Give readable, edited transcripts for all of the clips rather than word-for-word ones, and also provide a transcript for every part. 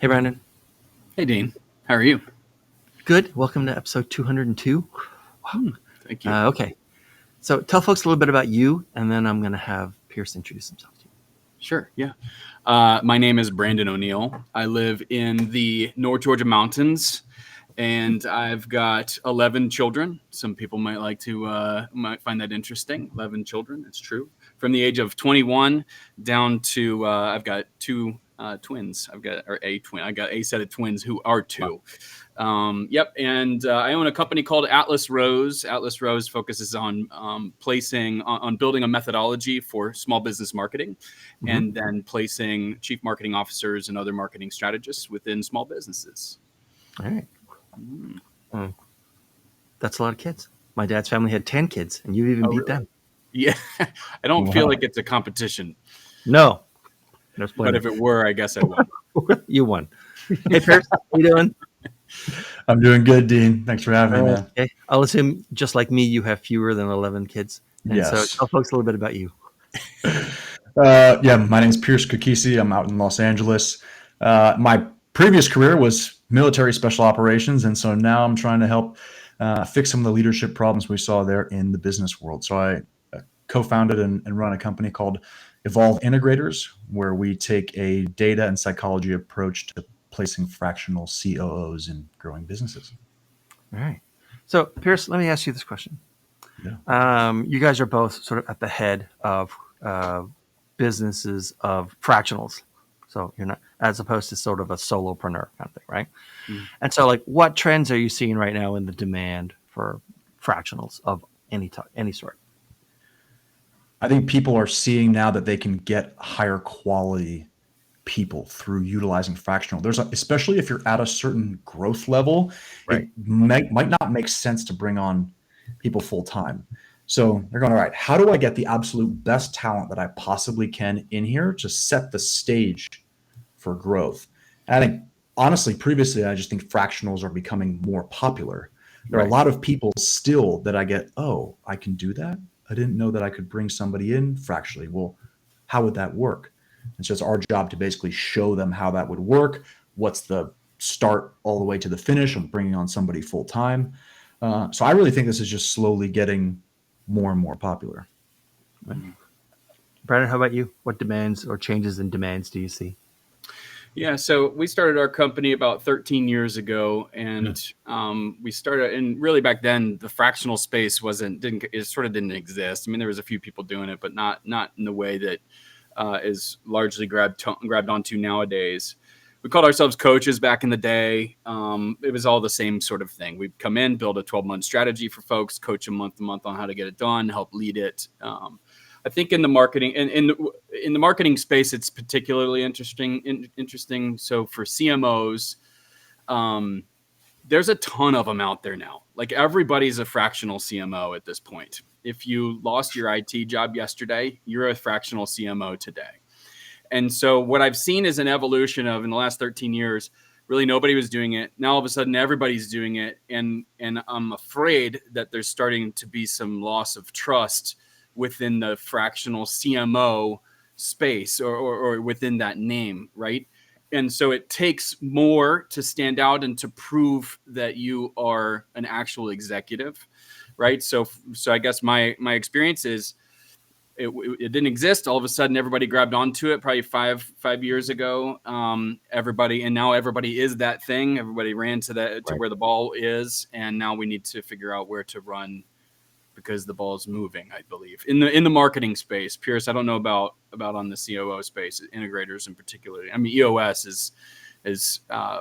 Hey, Brandon. Hey, Dean. How are you? Good. Welcome to episode 202. Thank you. Okay. So tell folks a little bit about you, and then I'm going to have Pearce introduce himself to you. Sure, yeah. My name is Brandon O'Neill. I live in the North Georgia mountains, and I've got 11 children. Some people might find that interesting. 11 children, it's true. From the age of 21 down to I've got two twins. I got a set of twins who are two. Yep, and I own a company called Atlas Rose. Atlas Rose focuses on on building a methodology for small business marketing, and then placing chief marketing officers and other marketing strategists within small businesses. All right. That's a lot of kids. My dad's family had 10 kids, and you even beat them. Yeah, I don't feel like it's a competition. No. But if it were, I guess I won. You won. Hey, Pearce, how you doing? I'm doing good, Dean. Thanks for having me, man. Okay. I'll assume, just like me, you have fewer than 11 kids. And Yes. So tell folks a little bit about you. Yeah, my name is Pearce Cucchissi. I'm out in Los Angeles. My previous career was military special operations, and so now I'm trying to help fix some of the leadership problems we saw there in the business world. So I co-founded and run a company called Evolve Integrators, where we take a data and psychology approach to placing fractional COOs in growing businesses. All right. So, Pearce, let me ask you this question. Yeah. You guys are both sort of at the head of businesses of fractionals. So you're not, as opposed to sort of a solopreneur kind of thing, right? Mm. And so, like, what trends are you seeing right now in the demand for fractionals of any sort? I think people are seeing now that they can get higher quality people through utilizing fractional. Especially if you're at a certain growth level, Right. it might not make sense to bring on people full time. So they're going, all right, how do I get the absolute best talent that I possibly can in here to set the stage for growth? And I think, honestly, previously, I just think fractionals are becoming more popular. There are a lot of people still that I get, oh, I can do that? I didn't know that I could bring somebody in fractionally. Well, how would that work? And so it's our job to basically show them how that would work. What's the start all the way to the finish of bringing on somebody full time? So I really think this is just slowly getting more and more popular. Right. Brandon, how about you? What demands or changes in demands do you see? Yeah, so we started our company about 13 years ago, and we started, and really back then the fractional space didn't exist. I mean, there was a few people doing it, but not in the way that is largely grabbed onto nowadays. We called ourselves coaches back in the day. It was all the same sort of thing. We'd come in, build a 12-month strategy for folks, coach them month to month on how to get it done, help lead it. I think in the marketing in the marketing space, it's particularly interesting. So for CMOs, there's a ton of them out there now. Like, everybody's a fractional CMO at this point. If you lost your IT job yesterday, you're a fractional CMO today. And so what I've seen is an evolution of, in the last 13 years, really nobody was doing it. Now all of a sudden everybody's doing it. And I'm afraid that there's starting to be some loss of trust within the fractional CMO space or within that name, right? And so it takes more to stand out and to prove that you are an actual executive, right? So I guess my experience is it didn't exist. All of a sudden, everybody grabbed onto it probably five years ago. And now everybody is that thing. Everybody ran to where the ball is, and now we need to figure out where to run, because the ball is moving, I believe, in the marketing space. Pearce, I don't know about on the COO space, integrators in particular. I mean, EOS is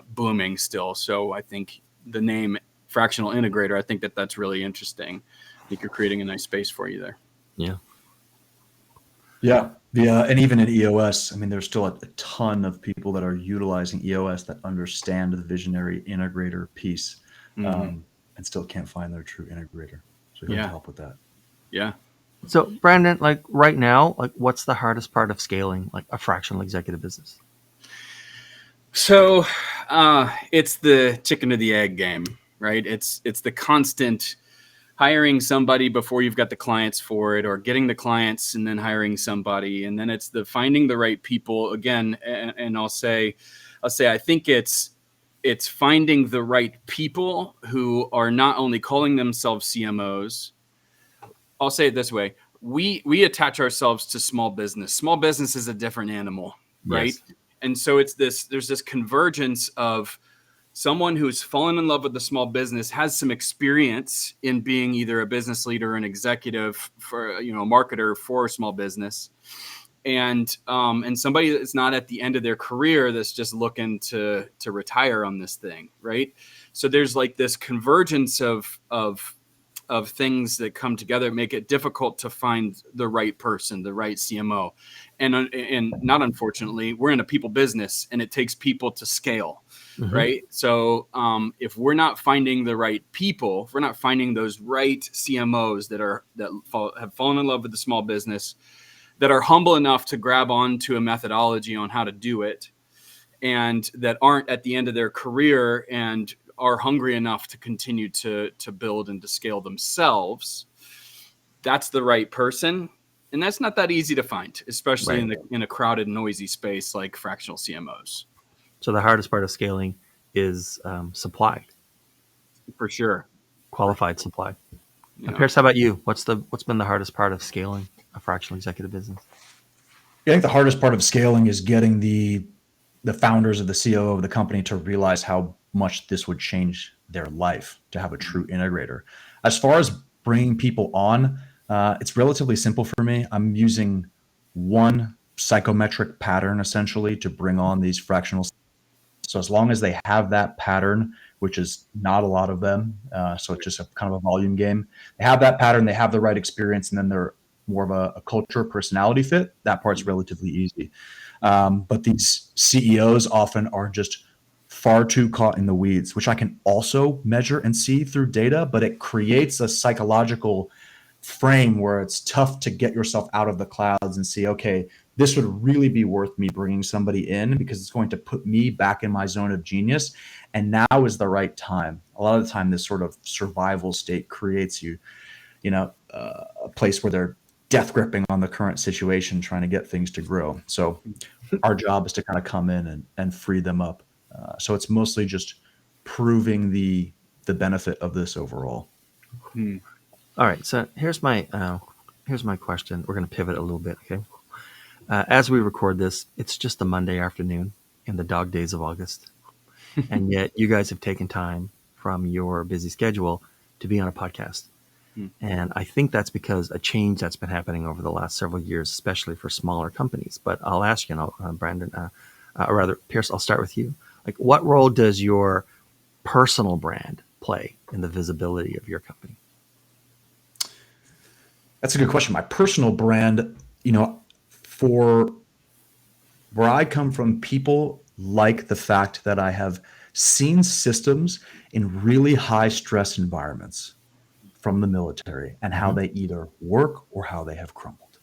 booming still. So I think the name fractional integrator, I think that's really interesting. I think you're creating a nice space for you there. Yeah. Yeah. And even in EOS, I mean, there's still a ton of people that are utilizing EOS that understand the visionary integrator piece, and still can't find their true integrator. So you have to help with that. Yeah. So, Brandon, like right now, like what's the hardest part of scaling like a fractional executive business? So it's the chicken or the egg game, right? It's the constant, hiring somebody before you've got the clients for it, or getting the clients and then hiring somebody. And then it's the finding the right people again. And I'll say, I think it's finding the right people who are not only calling themselves CMOs. I'll say it this way. We attach ourselves to small business. Small business is a different animal, right? Yes. And so there's this convergence of someone who's fallen in love with the small business, has some experience in being either a business leader or an executive for, a marketer for a small business, and somebody that's not at the end of their career that's just looking to retire on this thing, right? So there's like this convergence of things that come together, make it difficult to find the right person, the right CMO. And not unfortunately, we're in a people business, and it takes people to scale, right? So if we're not finding the right people, if we're not finding those right CMOs that have fallen in love with the small business, that are humble enough to grab onto a methodology on how to do it, and that aren't at the end of their career and are hungry enough to continue to build and to scale themselves, that's the right person. And that's not that easy to find, especially in a crowded, noisy space like fractional CMOs. So the hardest part of scaling is supply, For sure. qualified supply. Pearce, how about you? What's been the hardest part of scaling a fractional executive business? I think the hardest part of scaling is getting the founders of the CEO of the company to realize how much this would change their life to have a true integrator. As far as bringing people on, it's relatively simple for me. I'm using one psychometric pattern essentially to bring on these fractional. So as long as they have that pattern, which is not a lot of them, so it's just a kind of a volume game. They have that pattern, they have the right experience, and then they're more of a culture personality fit. That part's relatively easy. But these CEOs often are just far too caught in the weeds, which I can also measure and see through data, but it creates a psychological frame where it's tough to get yourself out of the clouds and see, okay, this would really be worth me bringing somebody in because it's going to put me back in my zone of genius. And now is the right time. A lot of the time, this sort of survival state creates a place where they're death gripping on the current situation, trying to get things to grow. So our job is to kind of come in and free them up. So it's mostly just proving the benefit of this overall. All right. So here's my question. We're going to pivot a little bit. Okay. As we record this, it's just a Monday afternoon in the dog days of August, and yet you guys have taken time from your busy schedule to be on a podcast. And I think that's because a change that's been happening over the last several years, especially for smaller companies. But I'll ask you, Brandon, or rather, Pearce, I'll start with you. Like, what role does your personal brand play in the visibility of your company? That's a good question. My personal brand, for where I come from, people like the fact that I have seen systems in really high stress environments from the military and how they either work or how they have crumbled.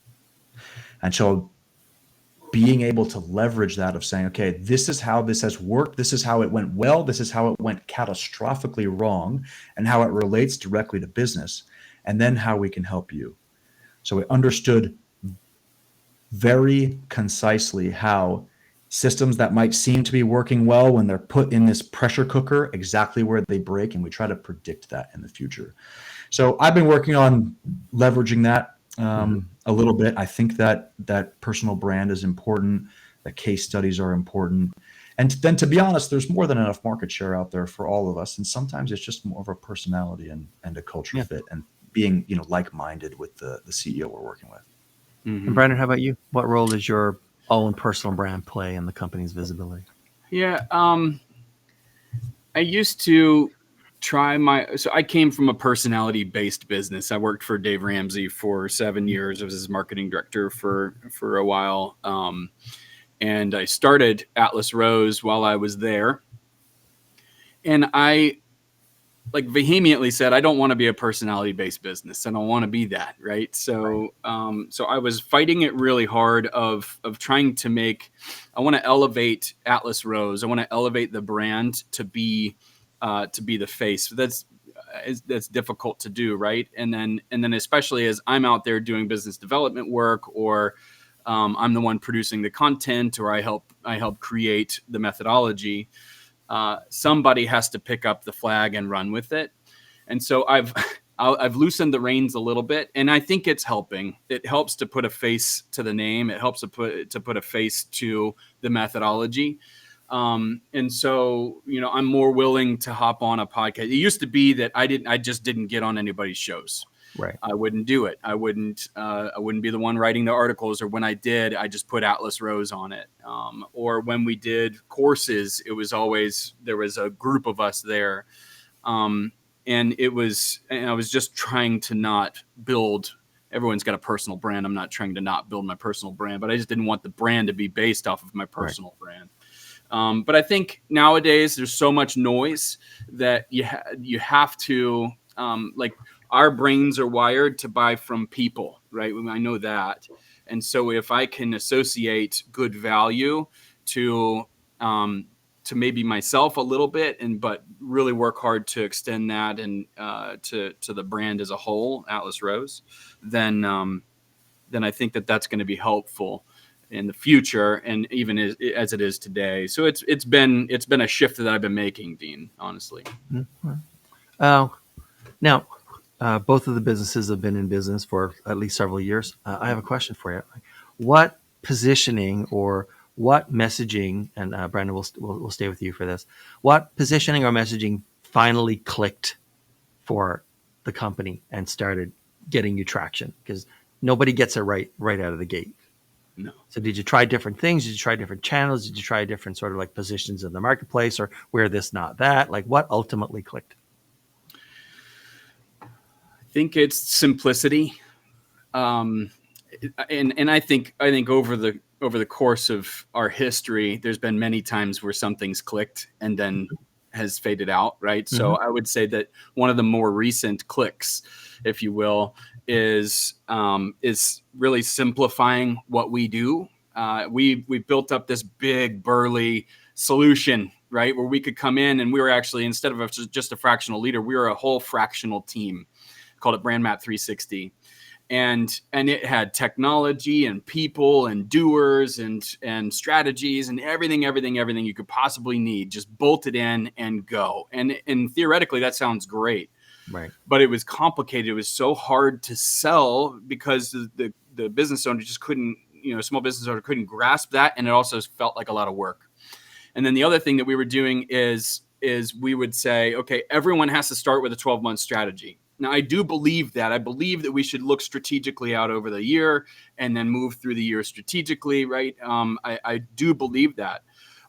And so being able to leverage that of saying, okay, this is how this has worked. This is how it went well. This is how it went catastrophically wrong, and how it relates directly to business, and then how we can help you. So we understood very concisely how systems that might seem to be working well when they're put in this pressure cooker, exactly where they break, and we try to predict that in the future. So I've been working on leveraging that a little bit. I think that personal brand is important, that case studies are important. And then, to be honest, there's more than enough market share out there for all of us. And sometimes it's just more of a personality and a culture fit, and being like-minded with the CEO we're working with. And Brandon, how about you? What role does your own personal brand play in the company's visibility? Yeah, I used to so I came from a personality-based business. I worked for Dave Ramsey for 7 years. I was his marketing director for a while. And I started Atlas Rose while I was there. And I vehemently said, I don't want to be a personality-based business. I don't want to be that, right? So so I was fighting it really hard of trying to I want to elevate Atlas Rose. I want to elevate the brand to be the face. that's difficult to do, right? And then especially as I'm out there doing business development work, or I'm the one producing the content, or I help create the methodology. Somebody has to pick up the flag and run with it. And so I've loosened the reins a little bit, and I think it's helping. It helps to put a face to the name. It helps to put a face to the methodology. And so, I'm more willing to hop on a podcast. It used to be that I just didn't get on anybody's shows. Right. I wouldn't do it. I wouldn't be the one writing the articles, or when I did, I just put Atlas Rose on it. Or when we did courses, it was always, there was a group of us there. And I was just trying to not build, everyone's got a personal brand. I'm not trying to not build my personal brand, but I just didn't want the brand to be based off of my personal brand. But I think nowadays there's so much noise that you have to, like, our brains are wired to buy from people, right? I know that. And so if I can associate good value to maybe myself a little bit, but really work hard to extend that and to the brand as a whole, Atlas Rose, then I think that's going to be helpful in the future, and even as it is today. So it's been a shift that I've been making, Dean, honestly. Now, both of the businesses have been in business for at least several years. I have a question for you. What positioning or what messaging, and Brandon, we'll stay with you for this. What positioning or messaging finally clicked for the company and started getting you traction? Because nobody gets it right out of the gate. No. So did you try different things? Did you try different channels? Did you try different sort of like positions in the marketplace, or where this, not that? Like, what ultimately clicked? I think it's simplicity. And I think over the course of our history, there's been many times where something's clicked and then has faded out, right? Mm-hmm. So I would say that one of the more recent clicks, if you will, is really simplifying what we do. We built up this big burly solution, right, where we could come in, and we were actually, instead of just a fractional leader, we were a whole fractional team, called it Brand Map 360. And it had technology and people and doers and strategies and everything you could possibly need, just bolted in and go. And theoretically, that sounds great. Right. But it was complicated. It was so hard to sell because the business owner just couldn't, small business owner couldn't grasp that. And it also felt like a lot of work. And then the other thing that we were doing is we would say, okay, everyone has to start with a 12-month strategy. Now, I do believe that. I believe that we should look strategically out over the year and then move through the year strategically, right? I do believe that.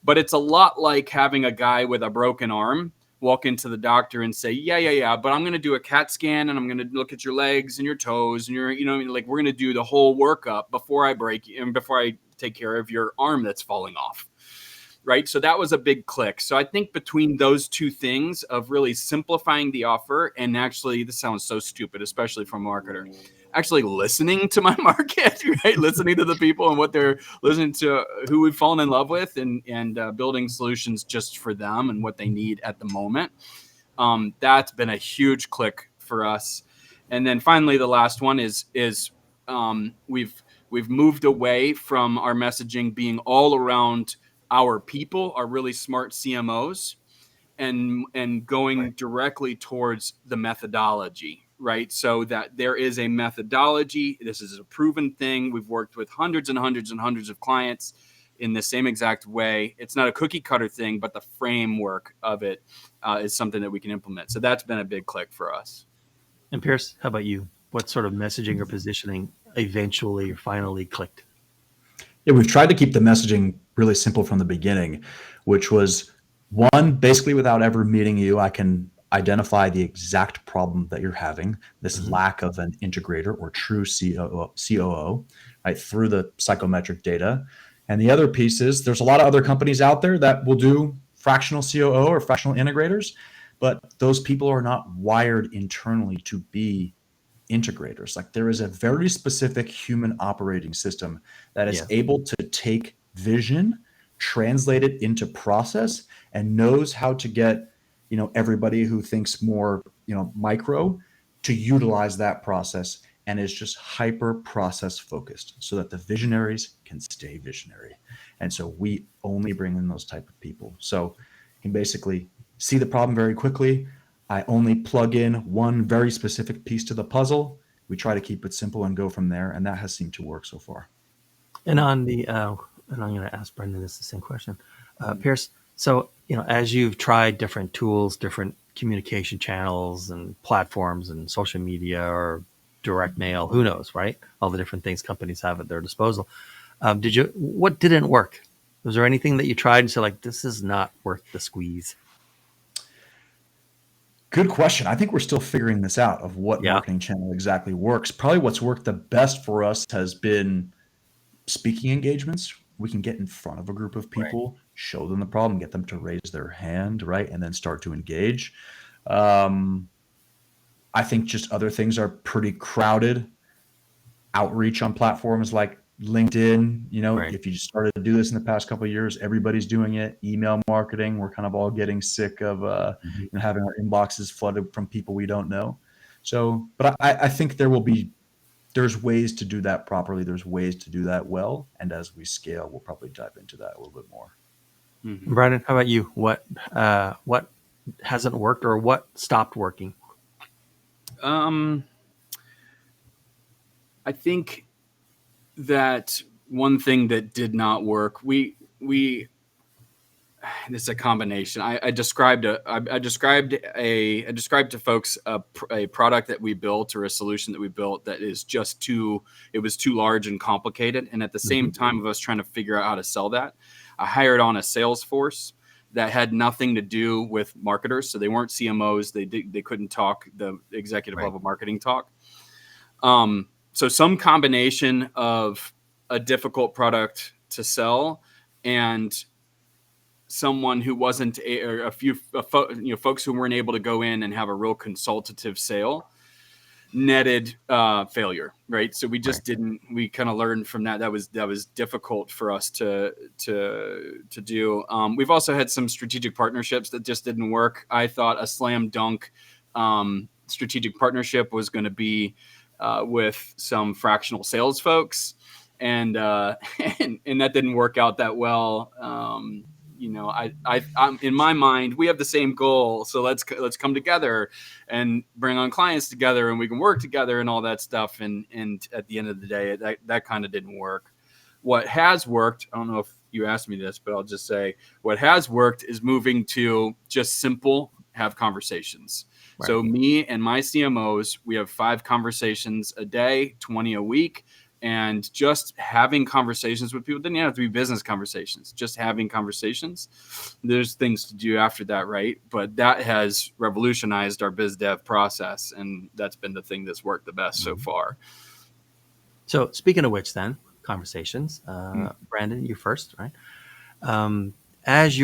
But it's a lot like having a guy with a broken arm walk into the doctor and say, yeah, but I'm going to do a CAT scan and I'm going to look at your legs and your toes and we're going to do the whole workup before I take care of your arm that's falling off. Right. So that was a big click. So I think between those two things of really simplifying the offer and actually, this sounds so stupid, especially from a marketer, actually listening to my market, right? Listening to the people and what they're listening to, who we've fallen in love with, and building solutions just for them and what they need at the moment. That's been a huge click for us. And then finally, the last one is we've moved away from our messaging being all around our people, are really smart CMOs, and going directly towards the methodology, right? So that there is a methodology. This is a proven thing. We've worked with hundreds and hundreds and hundreds of clients in the same exact way. It's not a cookie cutter thing, but the framework of it is something that we can implement. So that's been a big click for us. And Pearce, how about you? What sort of messaging or positioning eventually or finally clicked? Yeah, we've tried to keep the messaging really simple from the beginning, which was, one, basically without ever meeting you, I can identify the exact problem that you're having, this lack of an integrator or true COO, right, through the psychometric data. And the other piece is there's a lot of other companies out there that will do fractional COO or fractional integrators, but those people are not wired internally to be integrators. Like, there is a very specific human operating system that is able to take vision, translate it into process, and knows how to get everybody who thinks more, micro, to utilize that process and is just hyper process focused so that the visionaries can stay visionary. And so we only bring in those type of people. So you can basically see the problem very quickly. I only plug in one very specific piece to the puzzle. We try to keep it simple and go from there. And that has seemed to work so far. And on the, and I'm going to ask Brendan this the same question, Pierce. So, as you've tried different tools, different communication channels and platforms and social media or direct mail, who knows, right? All the different things companies have at their disposal. What didn't work? Was there anything that you tried and said, like, this is not worth the squeeze? Good question. I think we're still figuring this out of what Yeah. marketing channel exactly works. Probably what's worked the best for us has been speaking engagements. We can get in front of a group of Right. people, show them the problem, get them to raise their hand, right? And then start to engage. Um, I think just other things are pretty crowded. Outreach on platforms like LinkedIn, Right. if you just started to do this in the past couple of years, everybody's doing it. Email marketing, we're kind of all getting sick of Mhm. having our inboxes flooded from people we don't know. So, but I think there's ways to do that properly. There's ways to do that well. And as we scale, we'll probably dive into that a little bit more. Mhm. Brendan, how about you? What hasn't worked or what stopped working? Um, I think that one thing that did not work, we it's a combination. I described to folks a product that we built or a solution that we built that is just it was too large and complicated. And at the Hmm. same time of us trying to figure out how to sell that, I hired on a sales force that had nothing to do with marketers. So they weren't CMOs. They couldn't talk the executive Right. level marketing talk. So some combination of a difficult product to sell and someone who wasn't or a few folks who weren't able to go in and have a real consultative sale netted failure, right? So we just Right. didn't. We kind of learned from that. That was difficult for us to do. We've also had some strategic partnerships that just didn't work. I thought a slam dunk strategic partnership was going to be with some fractional sales folks, and and that didn't work out that well. I'm in my mind, we have the same goal, so let's come together and bring on clients together, and we can work together and all that stuff. And at the end of the day, that kind of didn't work. What has worked, I don't know if you asked me this, but I'll just say what has worked is moving to just simple have conversations. Right. So me and my CMOs, we have 5 conversations a day, 20 a week. And just having conversations with people, didn't have to be business conversations, just having conversations. There's things to do after that, right? But that has revolutionized our biz dev process, and that's been the thing that's worked the best so far. So speaking of which, then conversations, Brandon, you first, right? As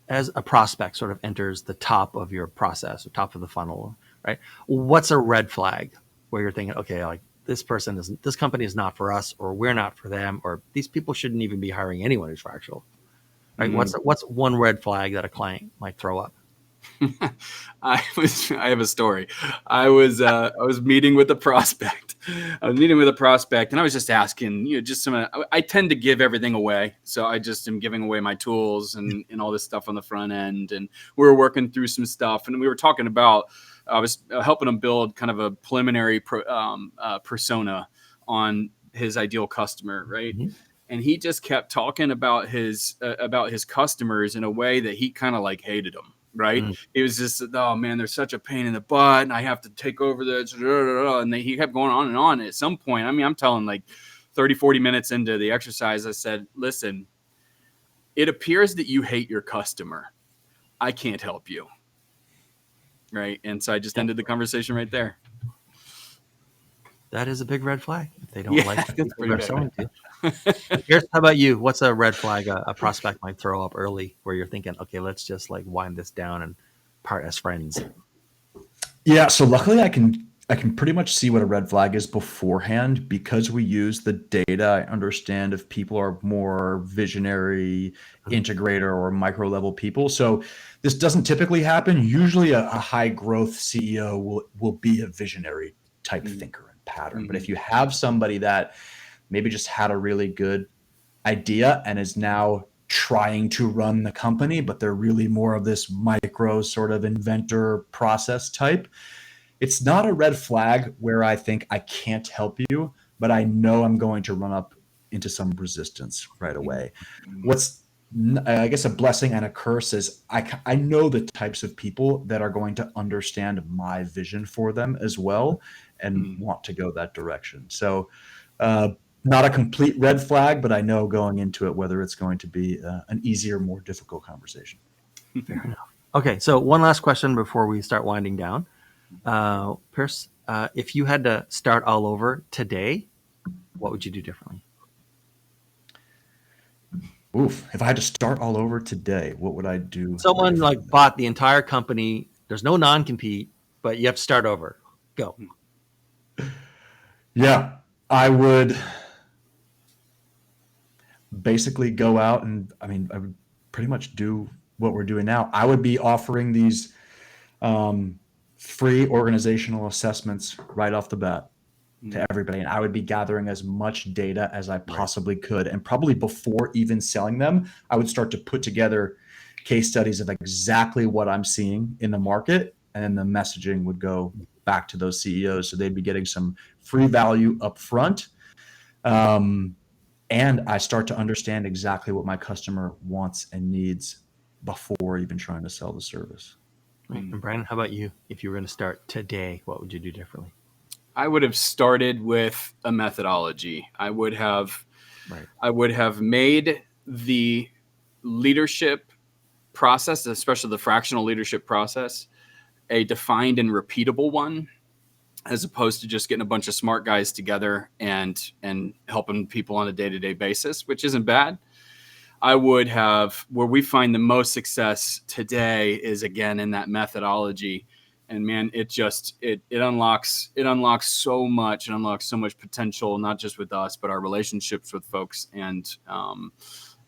as a prospect sort of enters the top of your process or top of the funnel, right? What's a red flag where you're thinking, okay, like this company is not for us, or we're not for them, or these people shouldn't even be hiring anyone who's fractional, right? Mm. What's one red flag that a client might throw up? I have a story. I was meeting with a prospect. I was meeting with a prospect, and I was just asking, just some. I tend to give everything away, so I just am giving away my tools and all this stuff on the front end. And we were working through some stuff, and we were talking about. I was helping him build kind of a preliminary persona on his ideal customer, right? Mhm. And he just kept talking about his customers in a way that he kind of like hated them, right? Mm. He was just, oh man, they're such a pain in the butt, and I have to take over this, and he kept going on and on. At some point, I mean, I'm telling like 30, 40 minutes into the exercise, I said, listen, it appears that you hate your customer. I can't help you, right? And so I just Yeah, ended the conversation right there. that is a big red flag if they don't Yeah, like the that's people pretty they're big. selling to. Here's, how about you? What's a red flag a prospect might throw up early where you're thinking, okay, let's just like wind this down and part as friends? Yeah. So luckily I can I can pretty much see what a red flag is beforehand because we use the data. I understand if people are more visionary, integrator, or micro level people. So this doesn't typically happen. Usually, a high growth CEO will be a visionary type Mm-hmm. thinker and pattern. But Mm-hmm. if you have somebody that maybe just had a really good idea and is now trying to run the company, but they're really more of this micro sort of inventor process type, it's not a red flag where I think I can't help you, but I know I'm going to run up into some resistance right away. What's I guess a blessing and a curse is I know the types of people that are going to understand my vision for them as well and Mm-hmm. want to go that direction. So, uh, not a complete red flag, but I know going into it whether it's going to be an easier, more difficult conversation. Fair enough. Okay, so one last question before we start winding down. Pierce, if you had to start all over today, what would you do differently? Oof! If I had to start all over today, what would I do Someone like differently? bought the entire company. There's no non-compete, but you have to start over. Go. Yeah, I would basically go out and I would pretty much do what we're doing now. I would be offering these um, free organizational assessments right off the bat to everybody, and I would be gathering as much data as I Right. possibly could. And probably before even selling them, I would start to put together case studies of exactly what I'm seeing in the market, and then the messaging would go back to those CEOs, so they'd be getting some free value up front. Um, and I start to understand exactly what my customer wants and needs before even trying to sell the service. Right. And Brian, how about you? If you were going to start today, what would you do differently? I would have started with a methodology. Right. I would have made the leadership process, especially the fractional leadership process, a defined and repeatable one, as opposed to just getting a bunch of smart guys together and helping people on a day-to-day basis, which isn't bad. I would have, where we find the most success today is again in that methodology. And man, it unlocks so much potential, not just with us, but our relationships with folks, and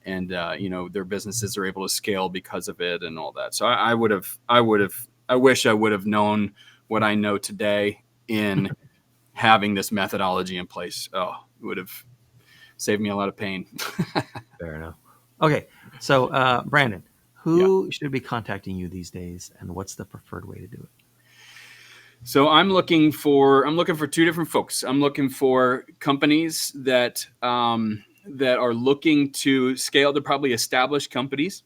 their businesses are able to scale because of it and all that. So I wish I would have known what I know today in having this methodology in place. Oh, it would have saved me a lot of pain. Fair enough. Okay. So, Brandon, Yeah. who should be contacting you these days, and what's the preferred way to do it? So I'm looking for two different folks. I'm looking for companies that that are looking to scale. They're probably established companies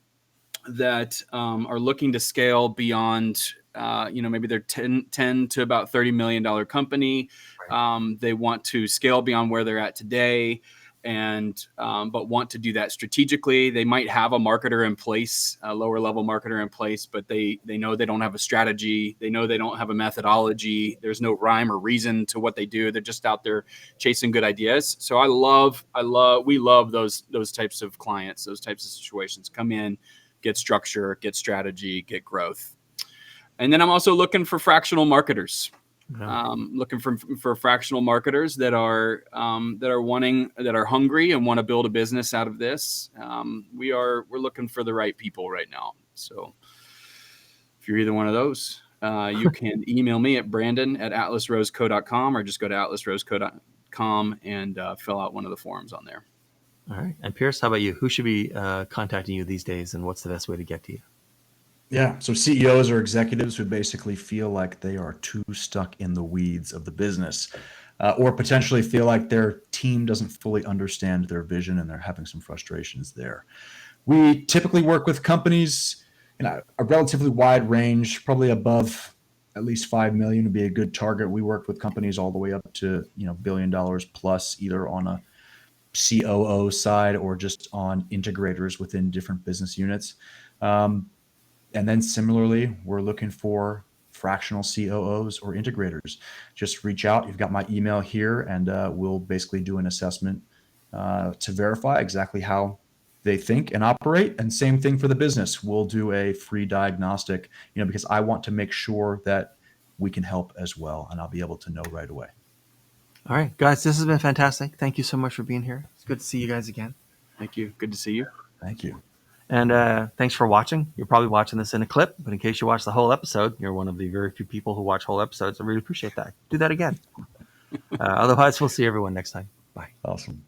that are looking to scale beyond. Maybe they're 10 to about $30 million company. Right. They want to scale beyond where they're at today, and but want to do that strategically. They might have a marketer in place, a lower level marketer in place, but they know they don't have a strategy. They know they don't have a methodology. There's no rhyme or reason to what they do. They're just out there chasing good ideas. So we love those types of clients, those types of situations. Come in, get structure, get strategy, get growth. And then I'm also looking for fractional marketers. Yeah. Looking for fractional marketers that are hungry and want to build a business out of this. We're looking for the right people right now. So if you're either one of those, you can email me at brandon@atlasroseco.com or just go to atlasroseco.com and fill out one of the forms on there. All right. And Pierce, how about you? Who should be contacting you these days, and what's the best way to get to you? Yeah. So CEOs or executives who basically feel like they are too stuck in the weeds of the business, or potentially feel like their team doesn't fully understand their vision and they're having some frustrations there. We typically work with companies in a relatively wide range, probably above at least 5 million would be a good target. We work with companies all the way up to, $1 billion plus, either on a COO side or just on integrators within different business units. Um, and then similarly, we're looking for fractional COOs or integrators. Just reach out. You've got my email here, and we'll basically do an assessment to verify exactly how they think and operate. And same thing for the business. We'll do a free diagnostic, because I want to make sure that we can help as well. And I'll be able to know right away. All right, guys, this has been fantastic. Thank you so much for being here. It's good to see you guys again. Thank you. Good to see you. Thank you. And thanks for watching. You're probably watching this in a clip, but in case you watch the whole episode, you're one of the very few people who watch whole episodes. I really appreciate that. Do that again. Otherwise, we'll see everyone next time. Bye. Awesome.